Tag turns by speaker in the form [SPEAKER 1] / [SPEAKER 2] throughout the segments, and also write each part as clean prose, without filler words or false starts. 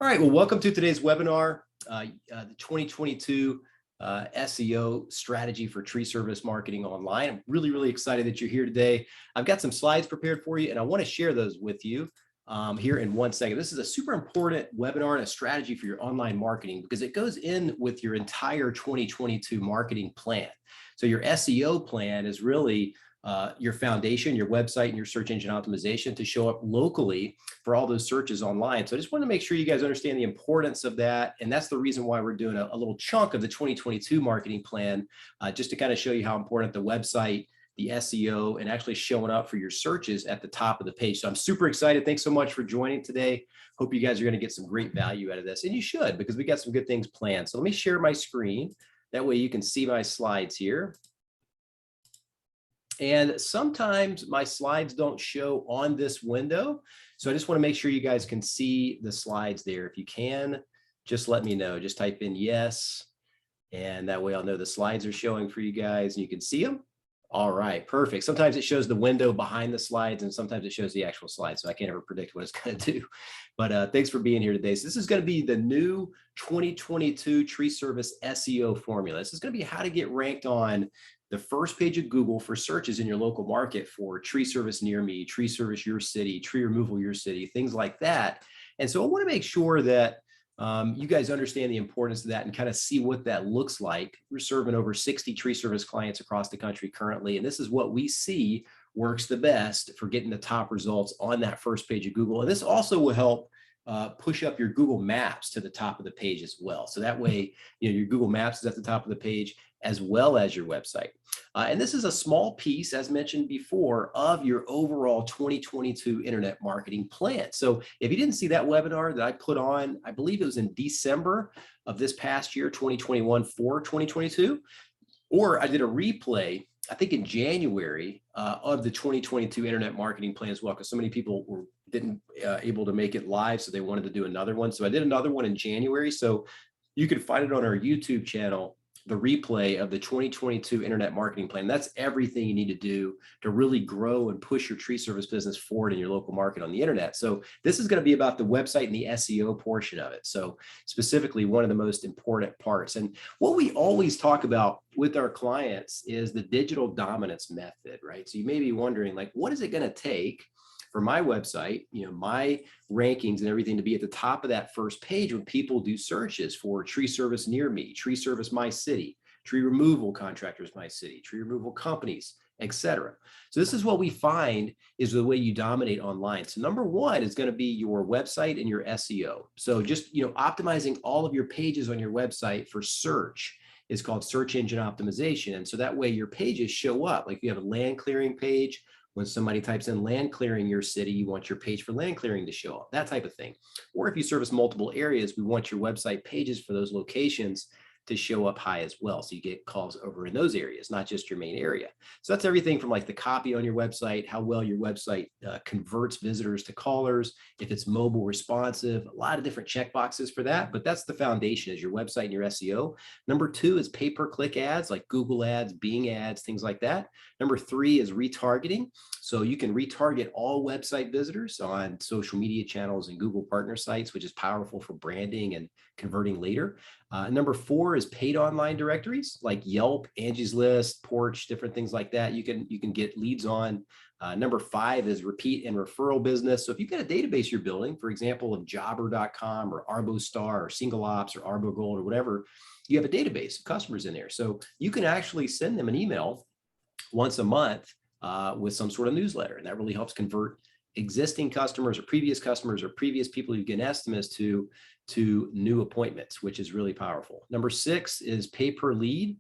[SPEAKER 1] All right, well, welcome to today's webinar, the 2022 SEO strategy for tree service marketing online. I'm really excited that you're here today. I've got some slides prepared for you, and I want to share those with you here in 1 second. This is a super important webinar and a strategy for your online marketing because it goes in with your entire 2022 marketing plan. So your SEO plan is really your foundation, your website, and your search engine optimization to show up locally for all those searches online. So I just want to make sure you guys understand the importance of that. And that's the reason why we're doing a little chunk of the 2022 marketing plan, just to kind of show you how important the website, the SEO, and actually showing up for your searches at the top of the page. So I'm super excited. Thanks so much for joining today. Hope you guys are going to get some great value out of this. And you should, because we got some good things planned. So let me share my screen. That way you can see my slides here. And sometimes my slides don't show on this window. So I just want to make sure you guys can see the slides there. If you can, just let me know. Just type in yes. And that way I'll know the slides are showing for you guys and you can see them. All right, perfect. Sometimes it shows the window behind the slides and sometimes it shows the actual slides. So I can't ever predict what it's going to do. But thanks for being here today. So this is going to be the new 2022 tree service SEO formula. This is going to be how to get ranked on the first page of Google for searches in your local market for tree service near me, tree service your city, tree removal your city, things like that. And so I want to make sure that you guys understand the importance of that and kind of see what that looks like. We're serving over 60 tree service clients across the country currently, and this is what we see works the best for getting the top results on that first page of Google. And this also will help push up your Google Maps to the top of the page as well. So that way, your Google Maps is at the top of the page as well as your website. And this is a small piece, as mentioned before, of your overall 2022 internet marketing plan. So if you didn't see that webinar that I put on, I believe it was in December of this past year, 2021 for 2022, or I did a replay, I think in January of the 2022 internet marketing plan as well, because so many people didn't able to make it live, so they wanted to do another one. So I did another one in January. So you can find it on our YouTube channel, the replay of the 2022 internet marketing plan. That's everything you need to do to really grow and push your tree service business forward in your local market on the internet. So this is going to be about the website and the SEO portion of it. So specifically one of the most important parts. And what we always talk about with our clients is the digital dominance method, right? So you may be wondering, like, what is it going to take for my website, my rankings and everything to be at the top of that first page when people do searches for tree service near me, tree service my city, tree removal contractors my city, tree removal companies, etc. So this is what we find is the way you dominate online. So number one is going to be your website and your SEO. So just, optimizing all of your pages on your website for search is called search engine optimization. And so that way your pages show up. Like you have a land clearing page. When somebody types in land clearing your city, you want your page for land clearing to show up, that type of thing. Or if you service multiple areas, we want your website pages for those locations to show up high as well. So you get calls over in those areas, not just your main area. So that's everything from like the copy on your website, how well your website converts visitors to callers, if it's mobile responsive, a lot of different checkboxes for that. But that's the foundation is your website and your SEO. Number two is pay-per-click ads like Google ads, Bing ads, things like that. Number three is retargeting. So you can retarget all website visitors on social media channels and Google partner sites, which is powerful for branding and converting later. Number four is paid online directories like Yelp, Angie's List, Porch, different things like that. You can get leads on. Number five is repeat and referral business. So if you've got a database you're building, for example, of jobber.com or ArboStar or Single Ops or ArboGold or whatever, you have a database of customers in there. So you can actually send them an email once a month with some sort of newsletter. And that really helps convert existing customers or previous people you get estimates to new appointments, which is really powerful. Number six is pay per lead.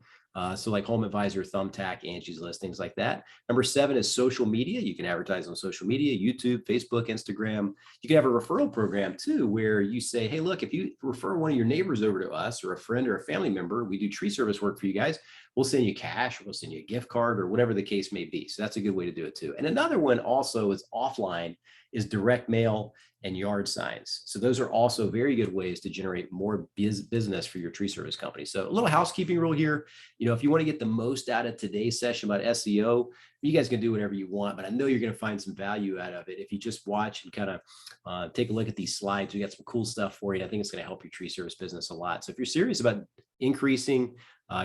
[SPEAKER 1] So like Home Advisor, Thumbtack, Angie's List, things like that. Number seven is social media. You can advertise on social media, YouTube, Facebook, Instagram. You can have a referral program too, where you say, hey, look, if you refer one of your neighbors over to us or a friend or a family member, we do tree service work for you guys. We'll send you cash or we'll send you a gift card or whatever the case may be. So that's a good way to do it too. And another one also is offline is direct mail and yard signs. So those are also very good ways to generate more business for your tree service company. So a little housekeeping rule here. If you want to get the most out of today's session about SEO, you guys can do whatever you want, but I know you're going to find some value out of it if you just watch and kind of take a look at these slides. We got some cool stuff for you. I think it's going to help your tree service business a lot. So if you're serious about increasing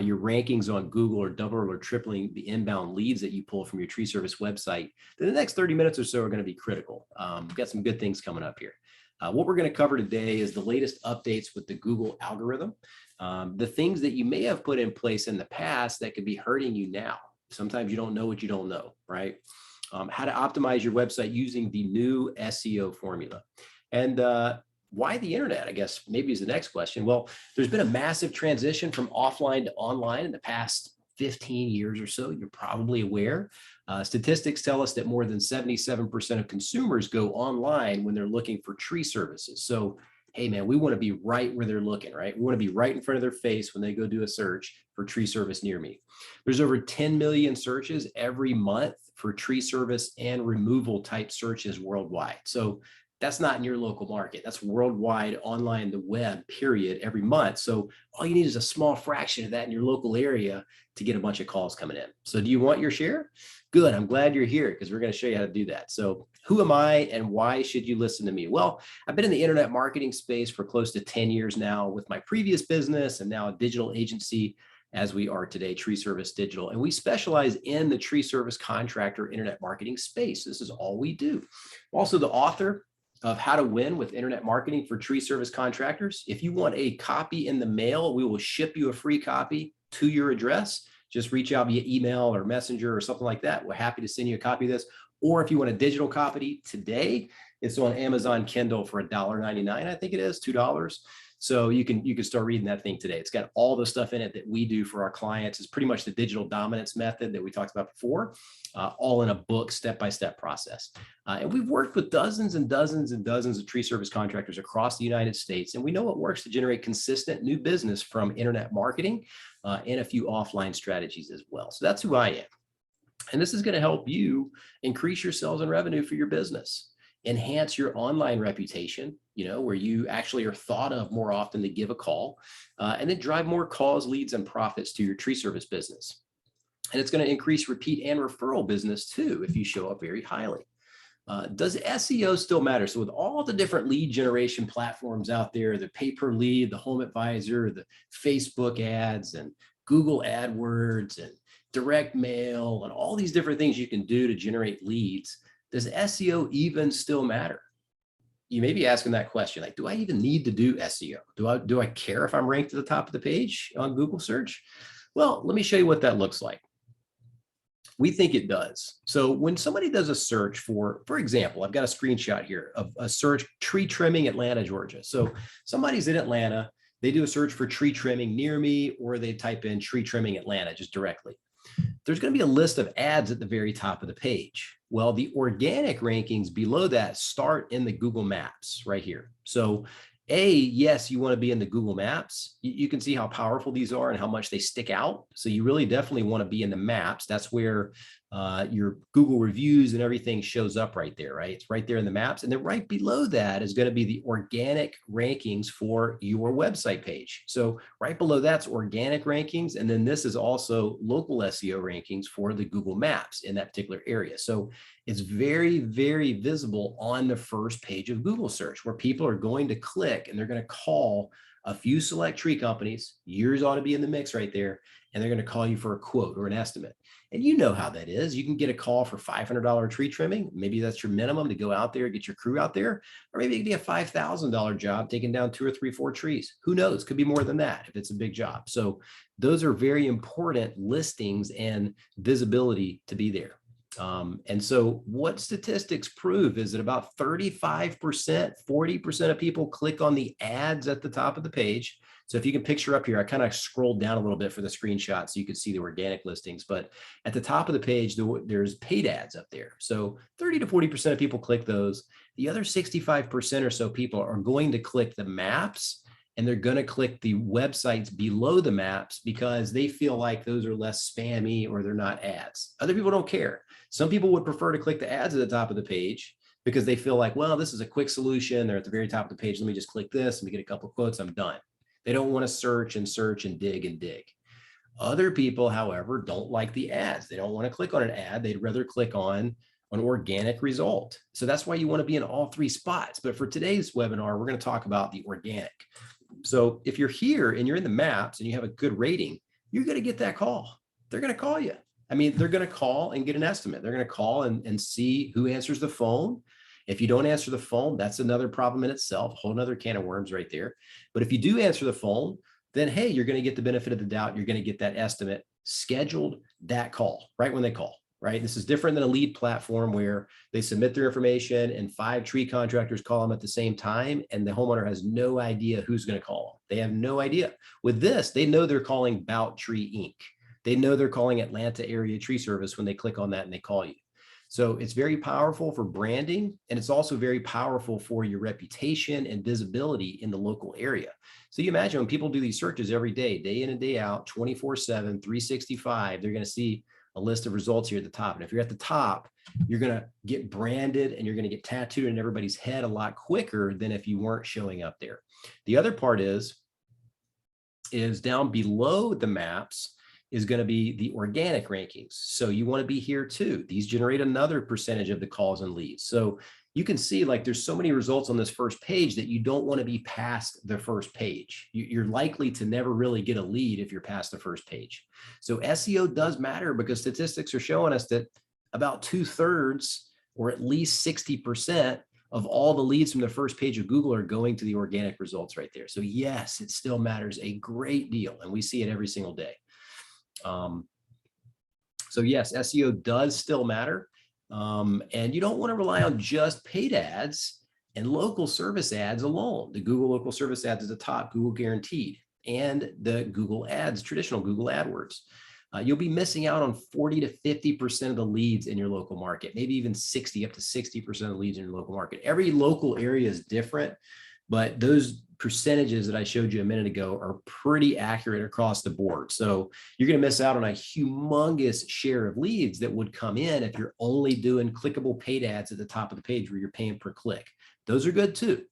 [SPEAKER 1] your rankings on Google, or doubling or tripling the inbound leads that you pull from your tree service website, then the next 30 minutes or so are going to be critical. We've got some good things coming up here. What we're going to cover today is the latest updates with the Google algorithm, the things that you may have put in place in the past that could be hurting you now. Sometimes you don't know what you don't know, right? How to optimize your website using the new SEO formula. And why the internet, I guess, maybe is the next question. Well, there's been a massive transition from offline to online in the past 15 years or so. You're probably aware. Statistics tell us that more than 77% of consumers go online when they're looking for tree services. So, hey, man, we want to be right where they're looking, right? We want to be right in front of their face when they go do a search for tree service near me. There's over 10 million searches every month for tree service and removal type searches worldwide. So that's not in your local market. That's worldwide, online, the web, period, every month. So all you need is a small fraction of that in your local area to get a bunch of calls coming in. So do you want your share? Good. I'm glad you're here because we're going to show you how to do that. So who am I and why should you listen to me? Well, I've been in the internet marketing space for close to 10 years now with my previous business and now a digital agency as we are today, Tree Service Digital. And we specialize in the tree service contractor internet marketing space. This is all we do. I'm also the author of How to Win with Internet Marketing for Tree Service Contractors. If you want a copy in the mail, we will ship you a free copy to your address. Just reach out via email or messenger or something like that. We're happy to send you a copy of this. Or if you want a digital copy today, it's on Amazon Kindle for $1.99, I think it is, $2. So you can start reading that thing today. It's got all the stuff in it that we do for our clients. It's pretty much the digital dominance method that we talked about before, all in a book, step-by-step process. And we've worked with dozens and dozens and dozens of tree service contractors across the United States. And we know what works to generate consistent new business from internet marketing and a few offline strategies as well. So that's who I am. And this is going to help you increase your sales and revenue for your business, enhance your online reputation, where you actually are thought of more often to give a call, and then drive more calls, leads, and profits to your tree service business. And it's going to increase repeat and referral business too, if you show up very highly. Does SEO still matter? So with all the different lead generation platforms out there, the pay-per-lead, the Home Advisor, the Facebook ads, and Google AdWords, and direct mail, and all these different things you can do to generate leads, does SEO even still matter? You may be asking that question, like, do I even need to do SEO? Do I care if I'm ranked at the top of the page on Google search? Well, let me show you what that looks like. We think it does. So when somebody does a search for example, I've got a screenshot here of a search, tree trimming, Atlanta, Georgia. So somebody's in Atlanta, they do a search for tree trimming near me, or they type in tree trimming Atlanta just directly. There's going to be a list of ads at the very top of the page. Well, the organic rankings below that start in the Google Maps right here. So yes, you want to be in the Google Maps. You can see how powerful these are and how much they stick out. So you really definitely want to be in the maps. That's where your Google reviews and everything shows up right there, right? It's right there in the maps. And then right below that is going to be the organic rankings for your website page. So right below that's organic rankings. And then this is also local SEO rankings for the Google Maps in that particular area. So it's very, very visible on the first page of Google search, where people are going to click and they're going to call a few select tree companies. Yours ought to be in the mix right there. And they're going to call you for a quote or an estimate. And you know how that is. You can get a call for $500 tree trimming. Maybe that's your minimum to go out there, get your crew out there. Or maybe it could be a $5,000 job taking down 2 or 3, 4 trees. Who knows? Could be more than that if it's a big job. So those are very important listings and visibility to be there. And so what statistics prove is that about 35%, 40% of people click on the ads at the top of the page. So if you can picture up here, I kind of scrolled down a little bit for the screenshot so you could see the organic listings, but at the top of the page, there's paid ads up there. So 30 to 40% of people click those. The other 65% or so people are going to click the maps, and they're going to click the websites below the maps because they feel like those are less spammy or they're not ads. Other people don't care. Some people would prefer to click the ads at the top of the page because they feel like, well, this is a quick solution. They're at the very top of the page. Let me just click this. Let me get a couple of quotes. I'm done. They don't want to search and dig and dig. Other people, however, don't like the ads. They don't want to click on an ad. They'd rather click on an organic result. So that's why you want to be in all three spots. But for today's webinar, we're going to talk about the organic. So if you're here and you're in the maps and you have a good rating, you're going to get that call. They're going to call you. I mean, they're going to call and get an estimate. They're going to call and see who answers the phone. If you don't answer the phone, that's another problem in itself, a whole nother can of worms right there. But if you do answer the phone, then hey, you're going to get the benefit of the doubt. You're going to get that estimate scheduled, that call right when they call, right? This is different than a lead platform where they submit their information and 5 tree contractors call them at the same time, and the homeowner has no idea who's going to call them. They have no idea. With this, they know they're calling Bout Tree Inc. They know they're calling Atlanta Area Tree Service when they click on that and they call you. So it's very powerful for branding, and it's also very powerful for your reputation and visibility in the local area. So you imagine when people do these searches every day in and day out, 24/7, 365, they're going to see a list of results here at the top. And if you're at the top, you're going to get branded and you're going to get tattooed in everybody's head a lot quicker than if you weren't showing up there. The other part is down below the maps is going to be the organic rankings. So you want to be here too. These generate another percentage of the calls and leads. So you can see like there's so many results on this first page that you don't want to be past the first page. You're likely to never really get a lead if you're past the first page. So SEO does matter because statistics are showing us that about 2/3 or at least 60% of all the leads from the first page of Google are going to the organic results right there. So yes, it still matters a great deal, and we see it every single day. So yes, SEO does still matter. And you don't want to rely on just paid ads and local service ads alone. The Google local service ads at the top, Google guaranteed, and the Google ads, traditional Google AdWords. You'll be missing out on 40 to 50% of the leads in your local market, maybe even 60 up to 60% of the leads in your local market. Every local area is different, but those percentages that I showed you a minute ago are pretty accurate across the board. So you're going to miss out on a humongous share of leads that would come in if you're only doing clickable paid ads at the top of the page where you're paying per click. Those are good too.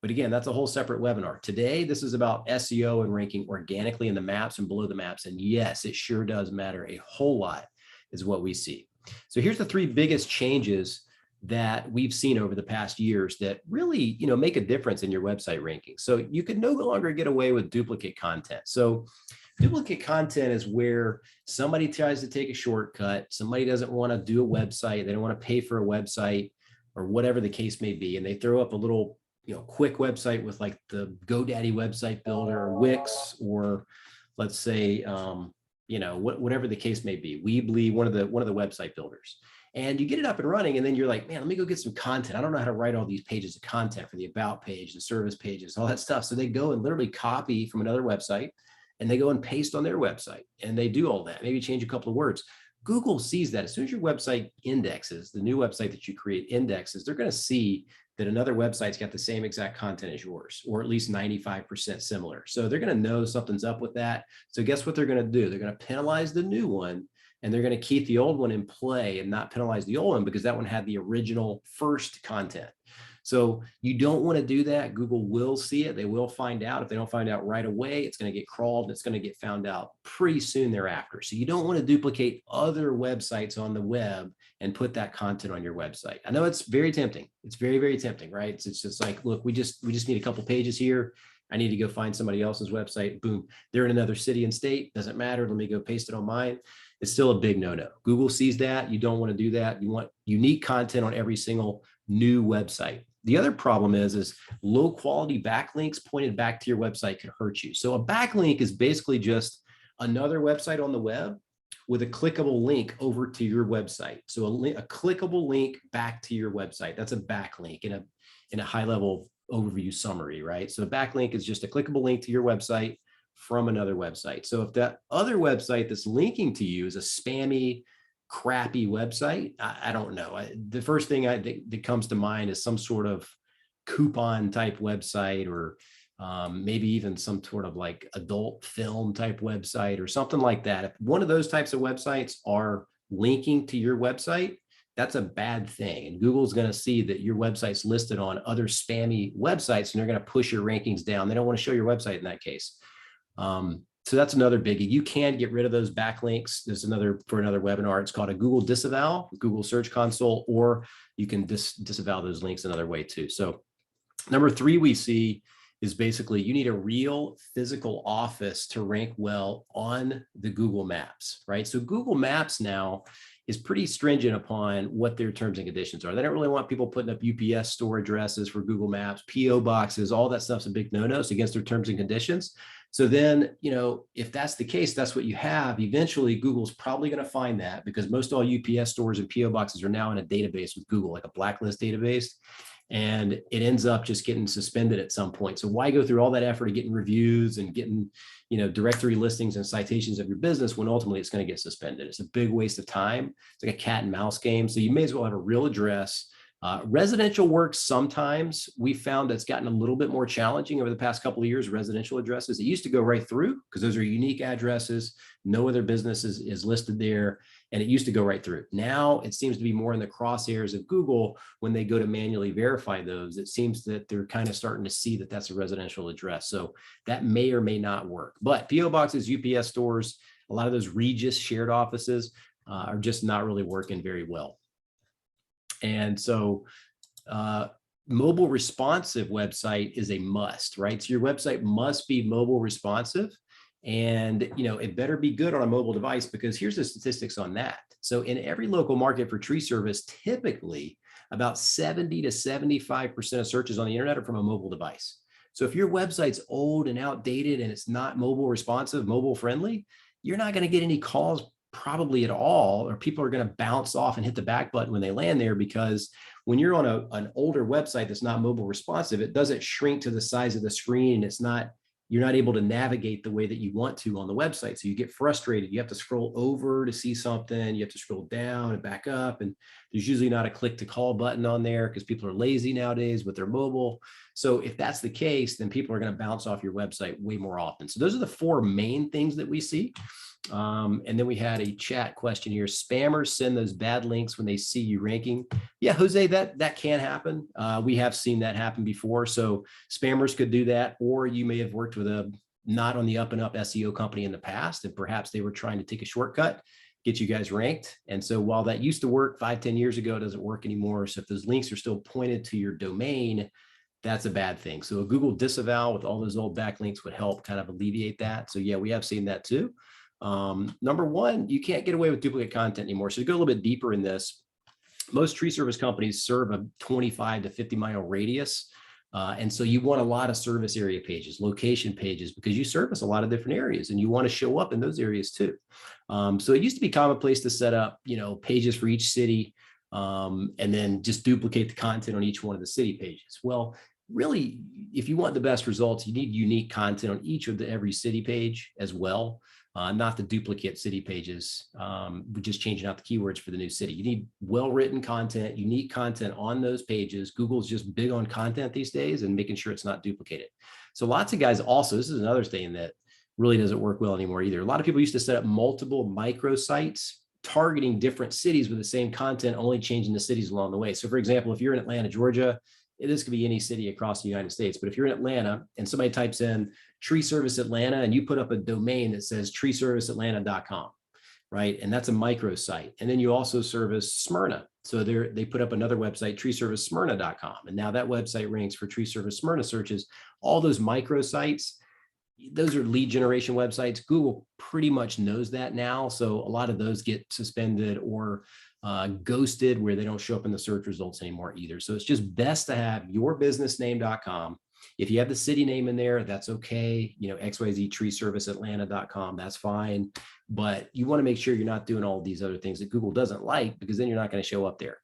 [SPEAKER 1] But again, that's a whole separate webinar. Today, this is about SEO and ranking organically in the maps and below the maps. And yes, it sure does matter a whole lot is what we see. So here's the 3 biggest changes that we've seen over the past years that really, make a difference in your website rankings. So you can no longer get away with duplicate content. So duplicate content is where somebody tries to take a shortcut. Somebody doesn't want to do a website. They don't want to pay for a website or whatever the case may be. And they throw up a little, quick website with like the GoDaddy website builder or Wix, or let's say, whatever the case may be. Weebly, one of the website builders. And you get it up and running, and then you're like, man, let me go get some content. I don't know how to write all these pages of content for the about page, the service pages, all that stuff. So they go and literally copy from another website, and they go and paste on their website, and they do all that, maybe change a couple of words. Google sees that as soon as your website indexes, the new website that you create indexes, they're going to see that another website's got the same exact content as yours, or at least 95% similar. So they're going to know something's up with that. So guess what they're going to do? They're going to penalize the new one, and they're going to keep the old one in play and not penalize the old one because that one had the original first content. So you don't want to do that. Google will see it. They will find out. If they don't find out right away, it's going to get crawled and it's going to get found out pretty soon thereafter. So you don't want to duplicate other websites on the web and put that content on your website. I know it's very tempting. It's very, very tempting, right? It's just like, look, we just need a couple pages here. I need to go find somebody else's website. Boom, they're in another city and state. Doesn't matter. Let me go paste it on mine. It's still a big no-no. Google sees that. You don't want to do that. You want unique content on every single new website. The other problem is low quality backlinks pointed back to your website can hurt you. So a backlink is basically just another website on the web with a clickable link over to your website. So a clickable link back to your website. That's a backlink in a high level overview summary, right? So a backlink is just a clickable link to your website from another website. So if that other website that's linking to you is a spammy, crappy website, I don't know. The first thing that comes to mind is some sort of coupon type website, or maybe even some sort of like adult film type website or something like that. If one of those types of websites are linking to your website, that's a bad thing. And Google's going to see that your website's listed on other spammy websites, and they're going to push your rankings down. They don't want to show your website in that case. So that's another biggie. You can get rid of those backlinks. There's another webinar. It's called a Google disavow, Google Search Console, or you can disavow those links another way too. So number 3 we see is basically you need a real physical office to rank well on the Google Maps, right? So Google Maps now is pretty stringent upon what their terms and conditions are. They don't really want people putting up UPS store addresses for Google Maps, PO boxes, all that stuff's a big no-no. It's against their terms and conditions. So then, if that's the case, that's what you have. Eventually, Google's probably going to find that, because most all UPS stores and PO boxes are now in a database with Google, like a blacklist database. And it ends up just getting suspended at some point. So why go through all that effort of getting reviews and getting, directory listings and citations of your business when ultimately it's going to get suspended? It's a big waste of time. It's like a cat and mouse game. So you may as well have a real address. Residential works sometimes. We found that's gotten a little bit more challenging over the past couple of years. Residential addresses, it used to go right through because those are unique addresses. No other business is listed there, and it used to go right through. Now it seems to be more in the crosshairs of Google when they go to manually verify those. It seems that they're kind of starting to see that that's a residential address. So that may or may not work. But PO boxes, UPS stores, a lot of those Regis shared offices are just not really working very well. And so mobile responsive website is a must, right? So your website must be mobile responsive, and it better be good on a mobile device, because here's the statistics on that. So in every local market for tree service, typically about 70 to 75% of searches on the internet are from a mobile device. So if your website's old and outdated and it's not mobile responsive, mobile friendly, you're not going to get any calls probably at all, or people are going to bounce off and hit the back button when they land there, because when you're on an older website that's not mobile responsive, it doesn't shrink to the size of the screen. You're not able to navigate the way that you want to on the website. So you get frustrated. You have to scroll over to see something. You have to scroll down and back up. And there's usually not a click to call button on there because people are lazy nowadays with their mobile. So if that's the case, then people are going to bounce off your website way more often. So those are the 4 main things that we see. And then we had a chat question here. Spammers send those bad links when they see you ranking. Yeah, Jose, that can happen. We have seen that happen before. So spammers could do that, or you may have worked with a not on the up and up SEO company in the past, and perhaps they were trying to take a shortcut, get you guys ranked. And so while that used to work 5-10 years ago, it doesn't work anymore. So if those links are still pointed to your domain, that's a bad thing. So a Google disavow with all those old backlinks would help kind of alleviate that. So yeah, we have seen that too. Number 1, you can't get away with duplicate content anymore. So to go a little bit deeper in this, most tree service companies serve a 25 to 50 mile radius. And so you want a lot of service area pages, location pages, because you service a lot of different areas and you want to show up in those areas too. So it used to be commonplace to set up, pages for each city, and then just duplicate the content on each one of the city pages. Well, really, if you want the best results, you need unique content on each of every city page as well. Not the duplicate city pages, we're just changing out the keywords for the new city. You need well-written content, unique content on those pages. Google's just big on content these days and making sure it's not duplicated. So lots of guys also, this is another thing that really doesn't work well anymore either. A lot of people used to set up multiple microsites targeting different cities with the same content, only changing the cities along the way. So for example, if you're in Atlanta, Georgia, this could be any city across the United States, but if you're in Atlanta and somebody types in tree service Atlanta and you put up a domain that says treeserviceatlanta.com, right? And that's a microsite. And then you also service Smyrna. So they put up another website, treeservicesmyrna.com. And now that website ranks for tree service Smyrna searches. All those microsites, those are lead generation websites. Google pretty much knows that now. So a lot of those get suspended or ghosted, where they don't show up in the search results anymore either. So it's just best to have yourbusinessname.com. If you have the city name in there, that's okay. XYZ treeserviceatlanta.com, that's fine. But you want to make sure you're not doing all these other things that Google doesn't like, because then you're not going to show up there.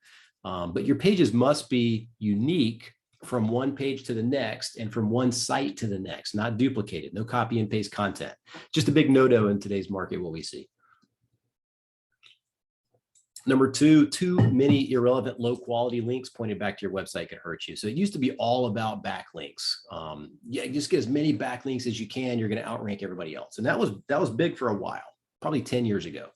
[SPEAKER 1] But your pages must be unique from one page to the next and from one site to the next, not duplicated, no copy and paste content. Just a big no-no in today's market, what we see. Number 2, too many irrelevant, low quality links pointed back to your website can hurt you. So it used to be all about backlinks. Just get as many backlinks as you can. You're going to outrank everybody else. And that was big for a while, probably 10 years ago.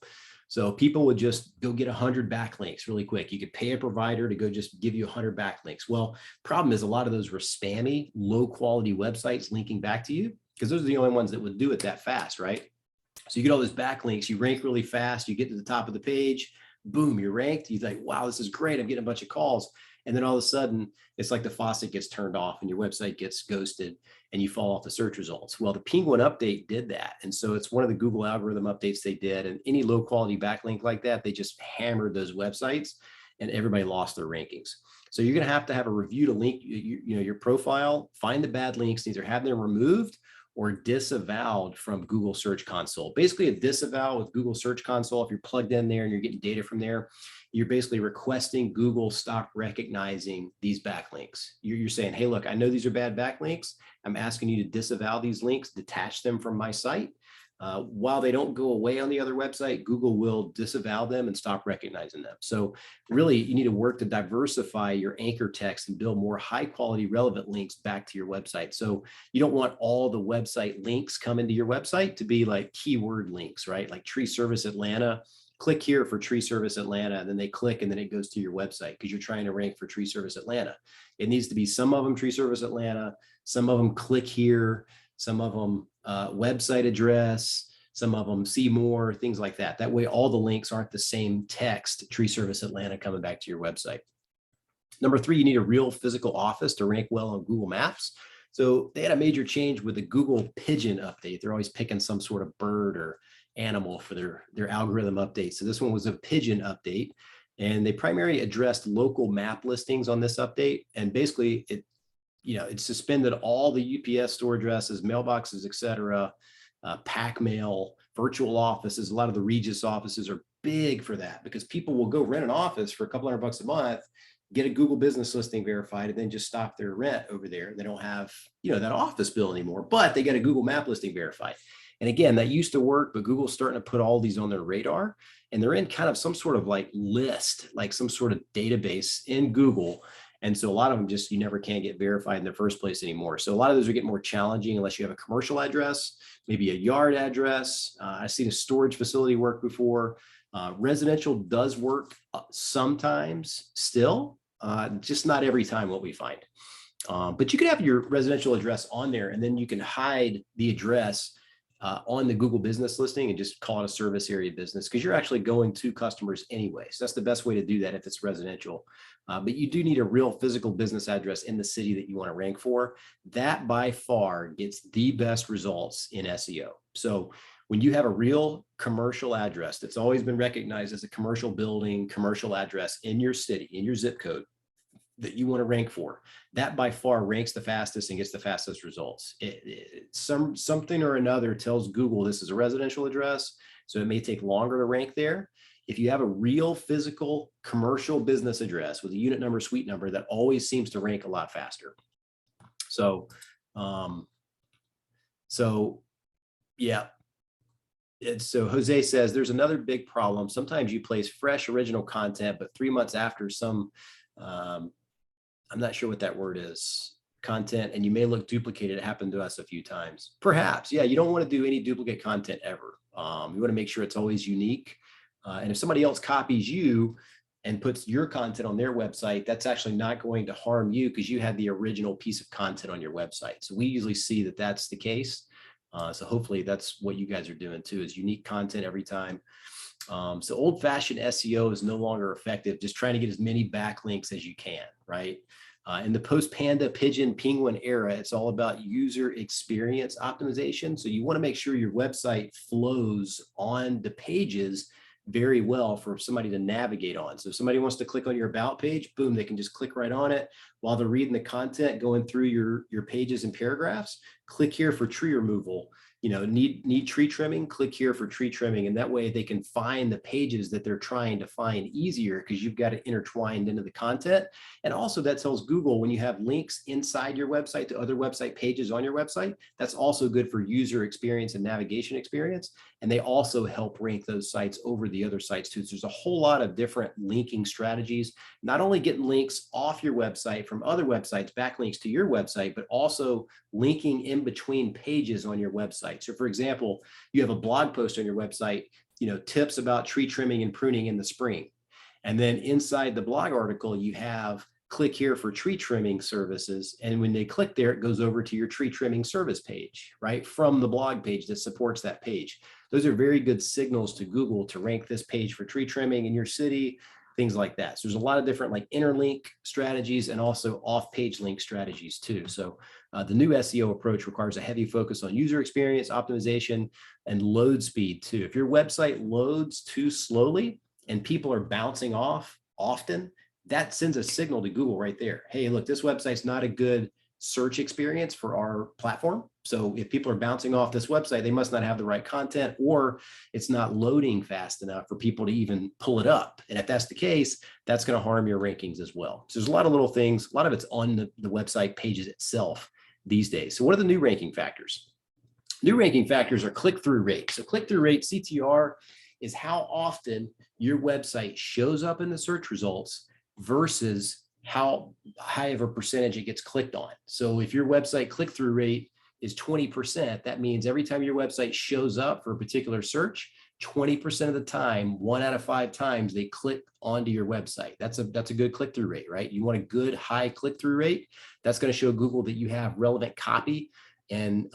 [SPEAKER 1] So people would just go get 100 backlinks really quick. You could pay a provider to go just give you 100 backlinks. Well, problem is a lot of those were spammy, low quality websites linking back to you, because those are the only ones that would do it that fast, right? So you get all those backlinks, you rank really fast, you get to the top of the page, boom, you're ranked. You think, wow, this is great. I'm getting a bunch of calls. And then all of a sudden, it's like the faucet gets turned off and your website gets ghosted and you fall off the search results. Well, the Penguin update did that. And so it's one of the Google algorithm updates they did. And any low quality backlink like that, they just hammered those websites and everybody lost their rankings. So you're going to have a review to link your profile, find the bad links, either have them removed or disavowed from Google Search Console. Basically a disavow with Google Search Console, if you're plugged in there and you're getting data from there, you're basically requesting Google stop recognizing these backlinks. You're saying, hey, look, I know these are bad backlinks. I'm asking you to disavow these links, detach them from my site. While they don't go away on the other website, Google will disavow them and stop recognizing them. So really, you need to work to diversify your anchor text and build more high quality relevant links back to your website. So you don't want all the website links coming to your website to be like keyword links, right? Like Tree Service Atlanta, click here for Tree Service Atlanta, and then they click and then it goes to your website because you're trying to rank for Tree Service Atlanta. It needs to be some of them Tree Service Atlanta, some of them click here, some of them website address, some of them see more, things like that. That way, all the links aren't the same text, Tree Service Atlanta, coming back to your website. Number 3, you need a real physical office to rank well on Google Maps. So they had a major change with the Google Pigeon update. They're always picking some sort of bird or animal for their algorithm update. So this one was a pigeon update, and they primarily addressed local map listings on this update. And basically, it suspended all the UPS store addresses, mailboxes, et cetera, pack mail, virtual offices. A lot of the Regis offices are big for that because people will go rent an office for a couple $100 a month, get a Google business listing verified, and then just stop their rent over there. They don't have, that office bill anymore, but they got a Google map listing verified. And again, that used to work, but Google's starting to put all these on their radar, and they're in kind of some sort of like list, like some sort of database in Google. And so a lot of them you never can get verified in the first place anymore. So a lot of those are getting more challenging unless you have a commercial address, maybe a yard address. I've seen a storage facility work before. Residential does work sometimes still, just not every time what we find. But you can have your residential address on there, and then you can hide the address on the Google business listing and just call it a service area business, because you're actually going to customers anyway. So that's the best way to do that if it's residential. But you do need a real physical business address in the city that you want to rank for. That by far gets the best results in SEO. So when you have a real commercial address that's always been recognized as a commercial building, commercial address in your city, in your zip code that you want to rank for, that by far ranks the fastest and gets the fastest results. Something or another tells Google this is a residential address, so it may take longer to rank there. If you have a real physical commercial business address with a unit number, suite number, that always seems to rank a lot faster. So yeah. So Jose says there's another big problem. Sometimes you place fresh original content, but 3 months after some, I'm not sure what that word is, content, and you may look duplicated. It happened to us a few times. Perhaps, yeah, you don't want to do any duplicate content ever. You want to make sure it's always unique. And if somebody else copies you and puts your content on their website, that's actually not going to harm you because you had the original piece of content on your website. So we usually see that that's the case. So hopefully that's what you guys are doing too, is unique content every time. So old-fashioned SEO is no longer effective. Just trying to get as many backlinks as you can, right? In the post-Panda, Pigeon, Penguin era, it's all about user experience optimization. So you want to make sure your website flows on the pages very well for somebody to navigate on. So if somebody wants to click on your about page, boom, they can just click right on it while they're reading the content, going through your pages and paragraphs. Click here for tree removal. Need tree trimming, click here for tree trimming. And that way they can find the pages that they're trying to find easier because you've got it intertwined into the content. And also that tells Google when you have links inside your website to other website pages on your website, that's also good for user experience and navigation experience. And they also help rank those sites over the other sites too. So there's a whole lot of different linking strategies, not only getting links off your website from other websites, backlinks to your website, but also linking in between pages on your website. So for example, you have a blog post on your website, tips about tree trimming and pruning in the spring. And then inside the blog article, you have click here for tree trimming services. And when they click there, it goes over to your tree trimming service page, right? From the blog page that supports that page. Those are very good signals to Google to rank this page for tree trimming in your city, things like that. So there's a lot of different like interlink strategies and also off-page link strategies too. So the new SEO approach requires a heavy focus on user experience, optimization, and load speed too. If your website loads too slowly and people are bouncing off often, that sends a signal to Google right there. Hey, look, this website's not a good search experience for our platform. So if people are bouncing off this website, they must not have the right content, or it's not loading fast enough for people to even pull it up. And if that's the case, that's going to harm your rankings as well. So there's a lot of little things, a lot of it's on the website pages itself these days. So what are the new ranking factors? New ranking factors are click-through rate. So click-through rate, CTR, is how often your website shows up in the search results versus how high of a percentage it gets clicked on. So if your website click-through rate is 20%, that means every time your website shows up for a particular search, 20% of the time, 1 out of 5 times, they click onto your website. That's a good click-through rate, right? You want a good high click-through rate. That's going to show Google that you have relevant copy and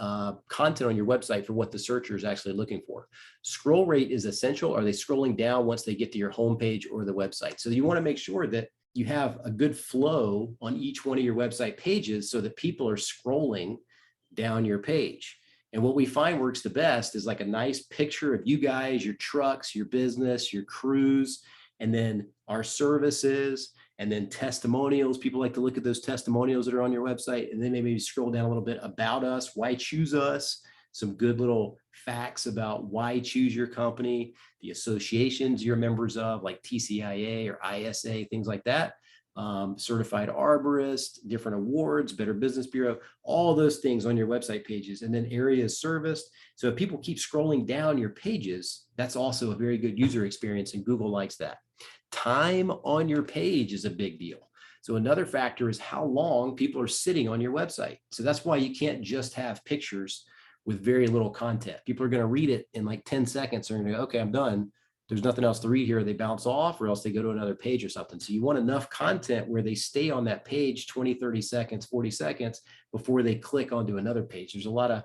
[SPEAKER 1] content on your website for what the searcher is actually looking for. Scroll rate is essential. Are they scrolling down once they get to your homepage or the website? So you want to make sure that you have a good flow on each one of your website pages so that people are scrolling down your page. And what we find works the best is like a nice picture of you guys, your trucks, your business, your crews, and then our services, and then testimonials. People like to look at those testimonials that are on your website, and then maybe scroll down a little bit about us, why choose us, some good little facts about why choose your company, the associations you're members of, like TCIA or ISA, things like that, certified arborist, different awards, Better Business Bureau, all those things on your website pages, and then areas serviced. So if people keep scrolling down your pages, that's also a very good user experience, and Google likes that. Time on your page is a big deal. So another factor is how long people are sitting on your website. So that's why you can't just have pictures with very little content. People are going to read it in like 10 seconds. They're going to go, okay, I'm done. There's nothing else to read here. They bounce off, or else they go to another page or something. So you want enough content where they stay on that page 20, 30 seconds, 40 seconds before they click onto another page. There's a lot of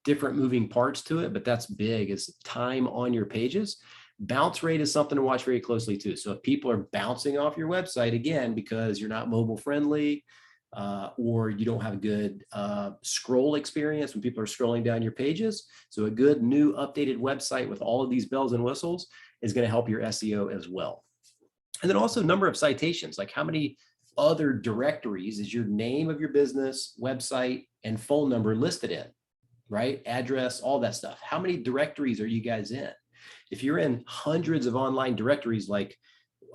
[SPEAKER 1] different moving parts to it, but that's big, is time on your pages. Bounce rate is something to watch very closely too. So if people are bouncing off your website, again, because you're not mobile friendly, or you don't have a good scroll experience when people are scrolling down your pages. So a good new updated website with all of these bells and whistles is going to help your SEO as well. And then also number of citations, like how many other directories is your name of your business, website, and phone number listed in, right? Address, all that stuff. How many directories are you guys in? If you're in hundreds of online directories like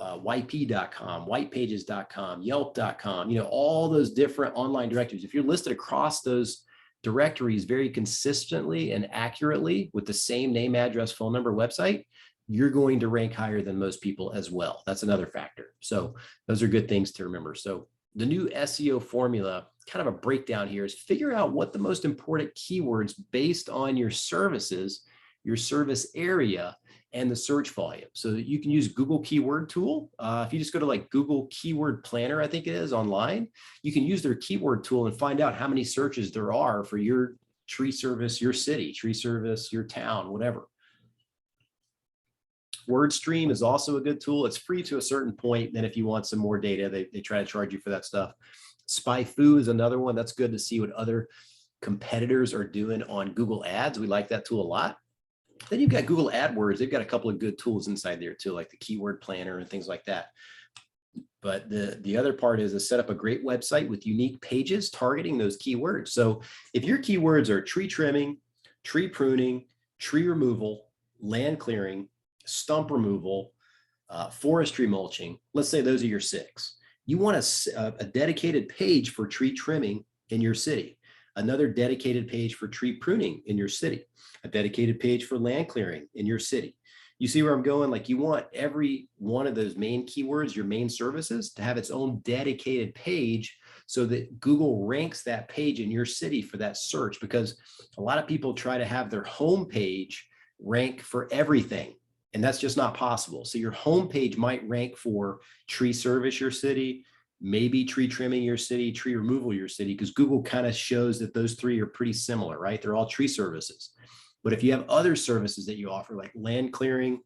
[SPEAKER 1] yp.com, whitepages.com, yelp.com, all those different online directories. If you're listed across those directories very consistently and accurately with the same name, address, phone number, website, you're going to rank higher than most people as well. That's another factor. So those are good things to remember. So the new SEO formula, kind of a breakdown here, is figure out what the most important keywords based on your services, your service area, and the search volume. So you can use Google Keyword Tool. If you just go to like Google Keyword Planner, I think it is online, you can use their keyword tool and find out how many searches there are for your tree service, your city, tree service, your town, whatever. WordStream is also a good tool. It's free to a certain point. Then if you want some more data, they try to charge you for that stuff. SpyFu is another one. That's good to see what other competitors are doing on Google Ads. We like that tool a lot. Then you've got Google AdWords. They've got a couple of good tools inside there too, like the keyword planner and things like that. But the other part is to set up a great website with unique pages targeting those keywords. So if your keywords are tree trimming, tree pruning, tree removal, land clearing, stump removal, forestry mulching, let's say those are your 6. You want a dedicated page for tree trimming in your city, another dedicated page for tree pruning in your city, a dedicated page for land clearing in your city. You see where I'm going? Like, you want every one of those main keywords, your main services, to have its own dedicated page so that Google ranks that page in your city for that search, because a lot of people try to have their home page rank for everything. And that's just not possible. So your homepage might rank for tree service your city, maybe tree trimming your city, tree removal your city, because Google kind of shows that those three are pretty similar, right? They're all tree services. But if you have other services that you offer, like land clearing,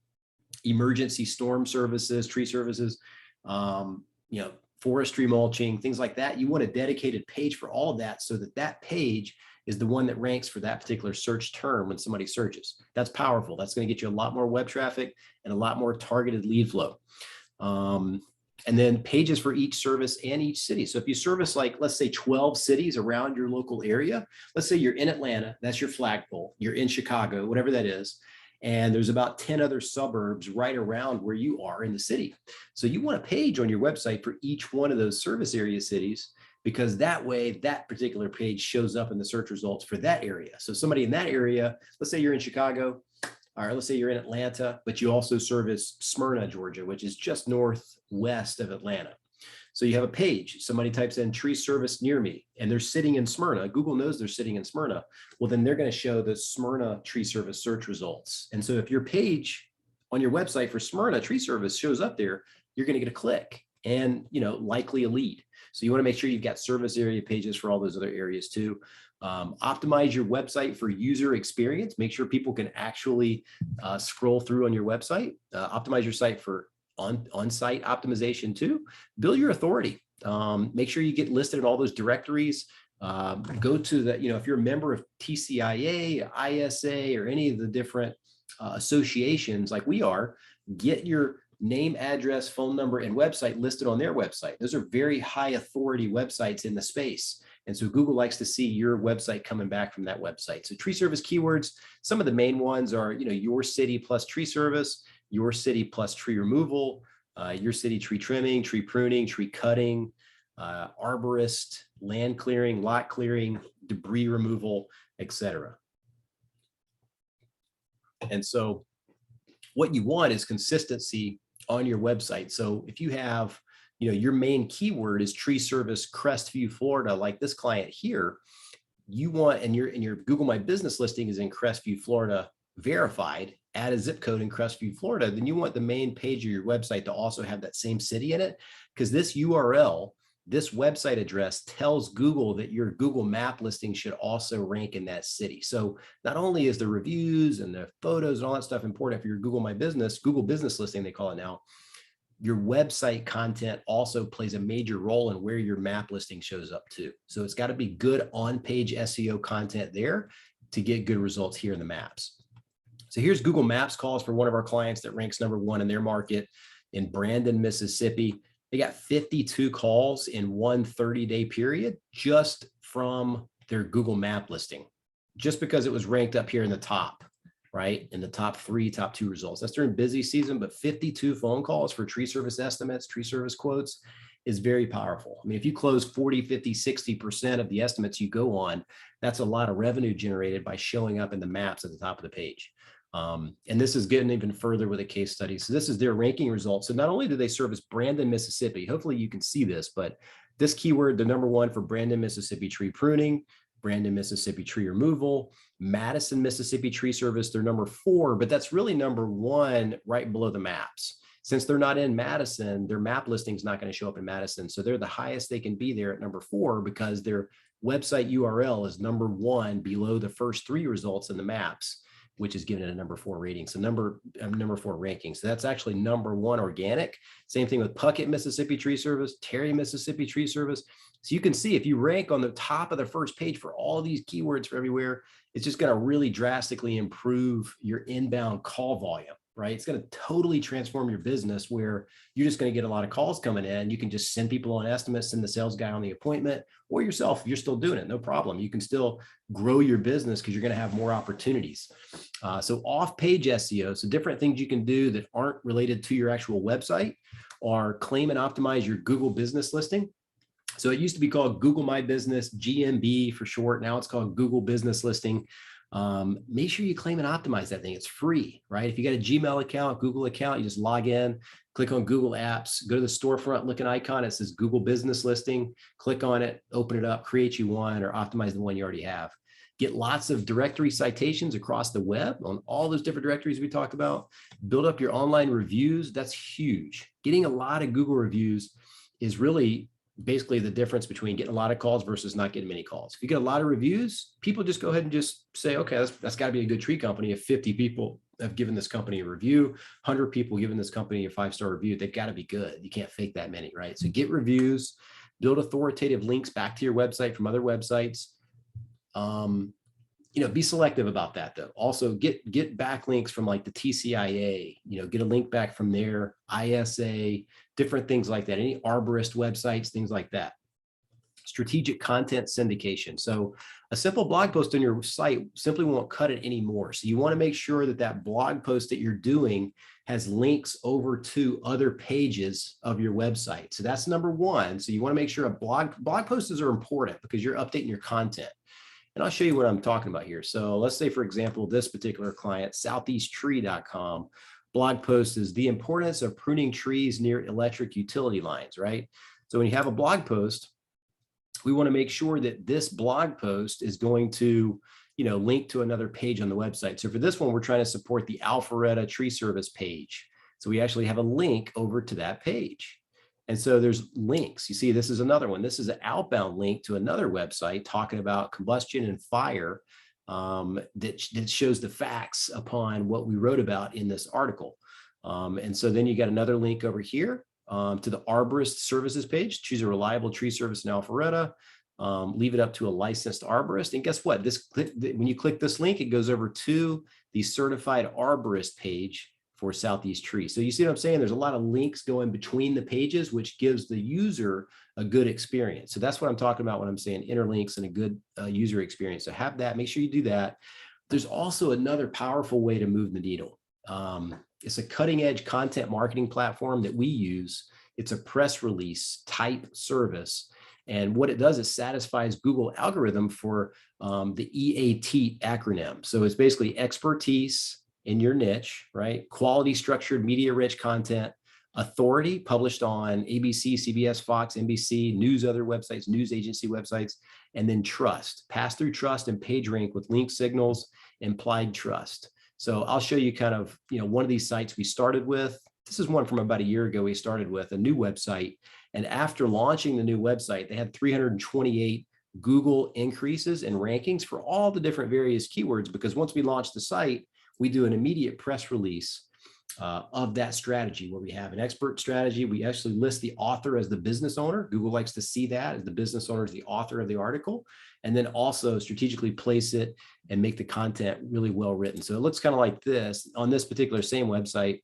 [SPEAKER 1] emergency storm services, tree services, forestry mulching, things like that, you want a dedicated page for all of that so that that page is the one that ranks for that particular search term when somebody searches. That's powerful. That's going to get you a lot more web traffic and a lot more targeted lead flow. And then pages for each service and each city. So if you service, like, let's say 12 cities around your local area, let's say you're in Atlanta, that's your flagpole, you're in Chicago, whatever that is, and there's about 10 other suburbs right around where you are in the city. So you want a page on your website for each one of those service area cities, because that way that particular page shows up in the search results for that area. So somebody in that area, let's say you're in Chicago, or let's say you're in Atlanta, but you also service Smyrna, Georgia, which is just northwest of Atlanta. So you have a page, somebody types in tree service near me, and they're sitting in Smyrna. Google knows they're sitting in Smyrna. Well, then they're going to show the Smyrna tree service search results. And so if your page on your website for Smyrna tree service shows up there, you're going to get a click and, likely a lead. So you want to make sure you've got service area pages for all those other areas too. Optimize your website for user experience. Make sure people can actually scroll through on your website. Optimize your site for on-site optimization too. Build your authority. Make sure you get listed in all those directories. Go to the, if you're a member of TCIA, ISA, or any of the different associations like we are, get your name, address, phone number, and website listed on their website. Those are very high authority websites in the space. And so Google likes to see your website coming back from that website. So tree service keywords, some of the main ones are, your city plus tree service, your city plus tree removal, your city tree trimming, tree pruning, tree cutting, arborist, land clearing, lot clearing, debris removal, etc. And so what you want is consistency on your website. So if you have, your main keyword is tree service Crestview, Florida, like this client here, you want, and your Google My Business listing is in Crestview, Florida, verified, add a zip code in Crestview, Florida, then you want the main page of your website to also have that same city in it, because this URL, this website address tells Google that your Google map listing should also rank in that city. So not only is the reviews and the photos and all that stuff important for your Google My Business, Google Business listing, they call it now, your website content also plays a major role in where your map listing shows up too. So it's got to be good on-page SEO content there to get good results here in the maps. So here's Google Maps calls for one of our clients that ranks #1 in their market in Brandon, Mississippi. They got 52 calls in one 30-day period just from their Google Map listing, just because it was ranked up here in the top, right? In the top 3, top 2 results. That's during busy season, but 52 phone calls for tree service estimates, tree service quotes is very powerful. I mean, if you close 40, 50, 60% of the estimates you go on, that's a lot of revenue generated by showing up in the maps at the top of the page. And this is getting even further with a case study. So this is their ranking results. So not only do they service Brandon, Mississippi, hopefully you can see this, but this keyword, the #1 for Brandon, Mississippi tree pruning, Brandon, Mississippi tree removal, Madison, Mississippi tree service, they're #4, but that's really #1 right below the maps. Since they're not in Madison, their map listing is not going to show up in Madison. So they're the highest they can be there at #4 because their website URL is #1 below the first 3 results in the maps, which is given a #4 rating. So #4 ranking. So that's actually #1 organic. Same thing with Puckett, Mississippi tree service, Terry, Mississippi tree service. So you can see if you rank on the top of the first page for all these keywords for everywhere, it's just going to really drastically improve your inbound call volume, right? It's going to totally transform your business where you're just going to get a lot of calls coming in. You can just send people on estimates, send the sales guy on the appointment, or yourself, if you're still doing it, no problem. You can still grow your business because you're going to have more opportunities. So off-page SEO, so different things you can do that aren't related to your actual website are claim and optimize your Google business listing. So it used to be called Google My Business, GMB for short. Now it's called Google Business Listing. Make sure you claim and optimize that thing. It's free, right? If you got a Gmail account, Google account, you just log in, click on Google Apps, go to the storefront looking icon. It says Google Business Listing. Click on it, open it up, create you one, or optimize the one you already have. Get lots of directory citations across the web on all those different directories we talked about. Build up your online reviews. That's huge. Getting a lot of Google reviews is really basically the difference between getting a lot of calls versus not getting many calls. If you get a lot of reviews, people just go ahead and just say, okay, that's got to be a good tree company. If 50 people have given this company a review, 100 people given this company a 5-star review, they've got to be good. You can't fake that many, right? So get reviews, build authoritative links back to your website from other websites. Be selective about that though. Also get backlinks from like the TCIA, get a link back from their ISA, different things like that. Any arborist websites, things like that. Strategic content syndication. So a simple blog post on your site simply won't cut it anymore. So you want to make sure that that blog post that you're doing has links over to other pages of your website. So that's number one. So you want to make sure a blog posts are important because you're updating your content. And I'll show you what I'm talking about here. So let's say, for example, this particular client, southeasttree.com, blog post is the importance of pruning trees near electric utility lines, right? So when you have a blog post, we want to make sure that this blog post is going to, link to another page on the website. So for this one, we're trying to support the Alpharetta Tree Service page. So we actually have a link over to that page. And so there's links. You see, this is another one. This is an outbound link to another website talking about combustion and fire that shows the facts upon what we wrote about in this article. And so then you got another link over here to the arborist services page. Choose a reliable tree service in Alpharetta. Leave it up to a licensed arborist. And guess what? When you click this link, it goes over to the certified arborist page for Southeast Tree. So you see what I'm saying? There's a lot of links going between the pages, which gives the user a good experience. So that's what I'm talking about when I'm saying interlinks and a good user experience. So have that, make sure you do that. There's also another powerful way to move the needle. It's a cutting edge content marketing platform that we use. It's a press release type service. And what it does is satisfies Google algorithm for the EAT acronym. So it's basically expertise in your niche, right? Quality, structured, media-rich content, authority published on ABC, CBS, Fox, NBC, news, other websites, news agency websites, and then trust, pass-through trust and page rank with link signals, implied trust. So I'll show you kind of, one of these sites we started with. This is one from about a year ago. We started with a new website. And after launching the new website, they had 328 Google increases in rankings for all the different various keywords, because once we launched the site, we do an immediate press release of that strategy where we have an expert strategy. We actually list the author as the business owner. Google likes to see that as the business owner is the author of the article, and then also strategically place it and make the content really well written. So it looks kind of like this on this particular same website.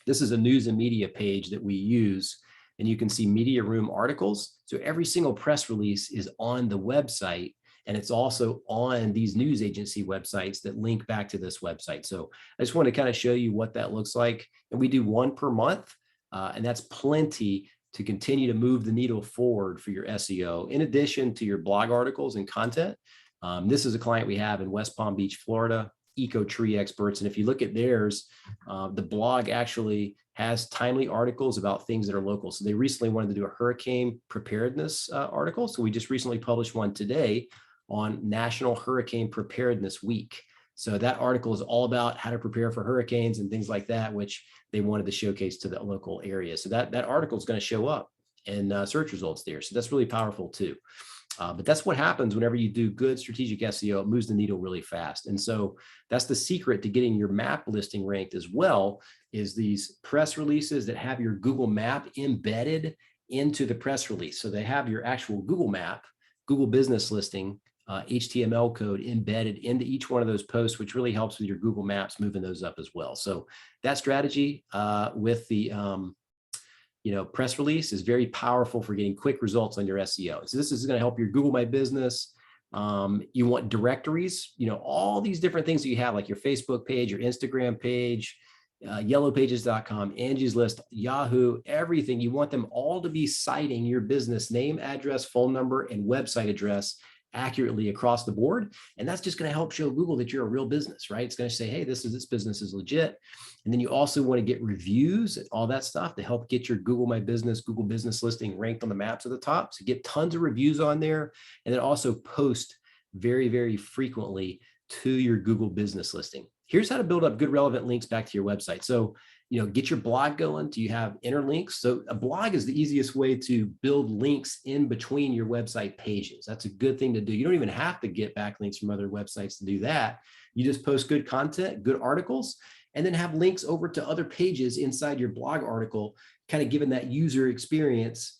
[SPEAKER 1] This is a news and media page that we use, and you can see media room articles. So every single press release is on the website. And it's also on these news agency websites that link back to this website. So I just want to kind of show you what that looks like. And we do one per month, and that's plenty to continue to move the needle forward for your SEO, in addition to your blog articles and content. This is a client we have in West Palm Beach, Florida, Eco Tree Experts. And if you look at theirs, the blog actually has timely articles about things that are local. So they recently wanted to do a hurricane preparedness article. So we just recently published one today on National Hurricane Preparedness Week. So that article is all about how to prepare for hurricanes and things like that, which they wanted to showcase to the local area. So that article is going to show up in search results there. So that's really powerful too. But that's what happens whenever you do good strategic SEO. It moves the needle really fast. And so that's the secret to getting your map listing ranked as well, is these press releases that have your Google map embedded into the press release. So they have your actual Google map, Google business listing, HTML code embedded into each one of those posts, which really helps with your Google Maps, moving those up as well. So that strategy with the press release is very powerful for getting quick results on your SEO. So this is going to help your Google My Business. You want directories, all these different things that you have, like your Facebook page, your Instagram page, yellowpages.com, Angie's List, Yahoo, everything. You want them all to be citing your business name, address, phone number, and website address accurately across the board. And that's just going to help show Google that you're a real business, right? It's going to say, hey, this business is legit. And then you also want to get reviews and all that stuff to help get your Google My Business, Google business listing ranked on the maps at the top. So get tons of reviews on there, and then also post very, very frequently to your Google business listing. Here's how to build up good relevant links back to your website. So, get your blog going. Do you have interlinks? So a blog is the easiest way to build links in between your website pages. That's a good thing to do. You don't even have to get backlinks from other websites to do that. You just post good content, good articles, and then have links over to other pages inside your blog article, kind of giving that user experience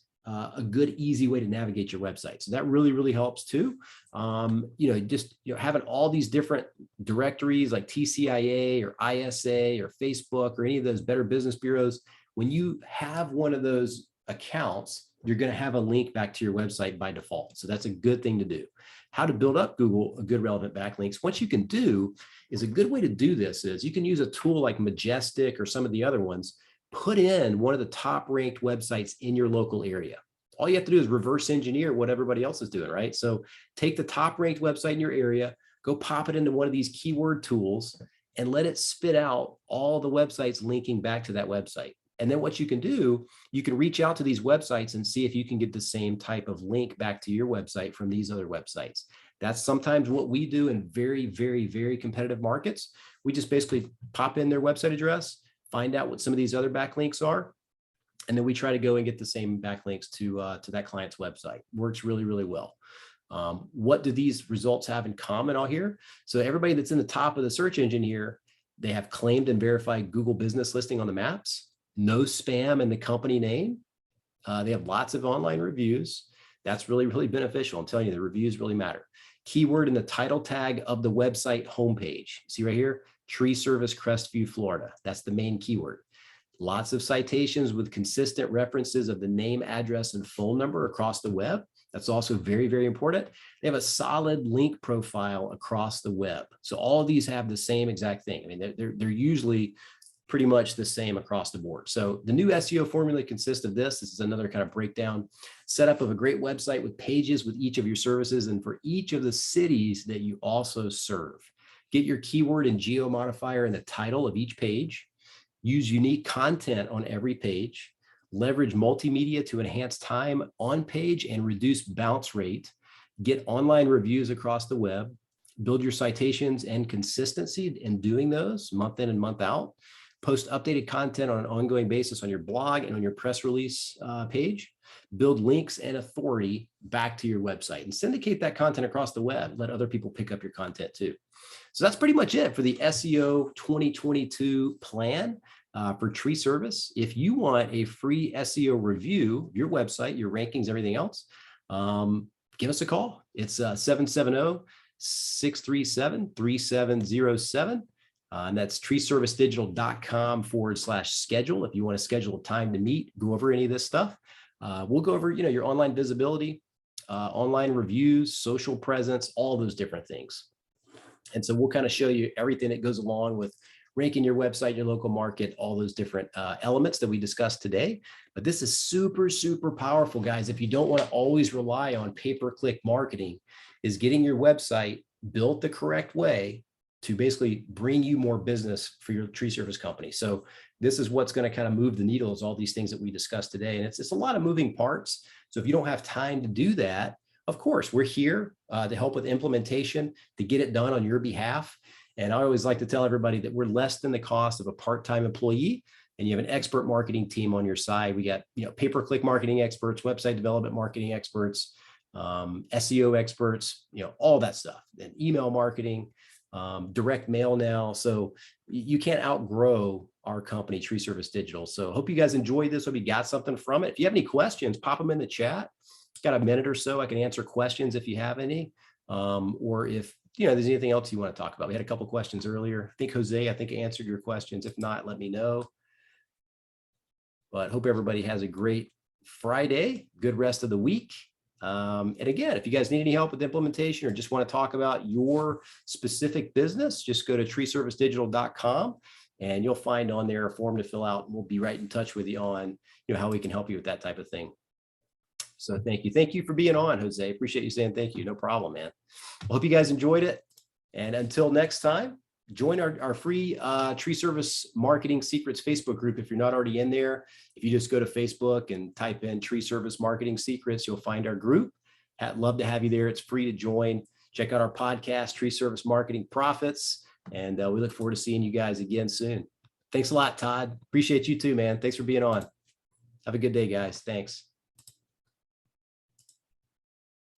[SPEAKER 1] a good, easy way to navigate your website. So that really, really helps too. Having all these different directories like TCIA or ISA or Facebook or any of those Better Business Bureaus, when you have one of those accounts, you're going to have a link back to your website by default. So that's a good thing to do. How to build up Google a good relevant backlinks. What you can do is a good way to do this is you can use a tool like Majestic or some of the other ones. Put in one of the top ranked websites in your local area. All you have to do is reverse engineer what everybody else is doing, right? So take the top ranked website in your area, go pop it into one of these keyword tools and let it spit out all the websites linking back to that website. And then what you can do, you can reach out to these websites and see if you can get the same type of link back to your website from these other websites. That's sometimes what we do in very, very, very competitive markets. We just basically pop in their website address, find out what some of these other backlinks are, and then we try to go and get the same backlinks to that client's website. Works really, really well. What do these results have in common all here? So everybody that's in the top of the search engine here, they have claimed and verified Google business listing on the maps, no spam in the company name. They have lots of online reviews. That's really, really beneficial. I'm telling you, the reviews really matter. Keyword in the title tag of the website homepage. See right here? Tree Service, Crestview, Florida. That's the main keyword. Lots of citations with consistent references of the name, address, and phone number across the web. That's also very, very important. They have a solid link profile across the web. So all of these have the same exact thing. I mean, they're usually pretty much the same across the board. So the new SEO formula consists of this. This is another kind of breakdown setup of a great website with pages with each of your services and for each of the cities that you also serve. Get your keyword and geo modifier in the title of each page. Use unique content on every page. Leverage multimedia to enhance time on page and reduce bounce rate. Get online reviews across the web. Build your citations and consistency in doing those month in and month out. Post updated content on an ongoing basis on your blog and on your press release page. Build links and authority back to your website and syndicate that content across the web. Let other people pick up your content too. So that's pretty much it for the SEO 2022 plan for Tree Service. If you want a free SEO review, your website, your rankings, everything else, give us a call. It's 770-637-3707. And that's treeservicedigital.com/schedule. If you want to schedule a time to meet, go over any of this stuff. We'll go over, your online visibility, online reviews, social presence, all those different things. And so we'll kind of show you everything that goes along with ranking your website, your local market, all those different elements that we discussed today. But this is super, super powerful, guys. If you don't want to always rely on pay-per-click marketing, is getting your website built the correct way to basically bring you more business for your tree service company. So this is what's going to kind of move the needle, is all these things that we discussed today. And it's a lot of moving parts. So if you don't have time to do that, of course, we're here to help with implementation, to get it done on your behalf. And I always like to tell everybody that we're less than the cost of a part-time employee, and you have an expert marketing team on your side. We got, pay-per-click marketing experts, website development marketing experts, SEO experts, all that stuff, and email marketing, direct mail now. So you can't outgrow our company, Tree Service Digital. So hope you guys enjoyed this. Hope you got something from it. If you have any questions, pop them in the chat. Got a minute or so, I can answer questions if you have any, or if there's anything else you want to talk about. We had a couple of questions earlier. I think Jose, I answered your questions. If not, let me know. But hope everybody has a great Friday, good rest of the week. And again, if you guys need any help with implementation or just want to talk about your specific business, just go to treeservicedigital.com and you'll find on there a form to fill out. And we'll be right in touch with you on how we can help you with that type of thing. So thank you. Thank you for being on, Jose. Appreciate you saying thank you. No problem, man. I hope you guys enjoyed it. And until next time, join our free Tree Service Marketing Secrets Facebook group if you're not already in there. If you just go to Facebook and type in Tree Service Marketing Secrets, you'll find our group. I'd love to have you there. It's free to join. Check out our podcast, Tree Service Marketing Profits. And we look forward to seeing you guys again soon. Thanks a lot, Todd. Appreciate you too, man. Thanks for being on. Have a good day, guys. Thanks.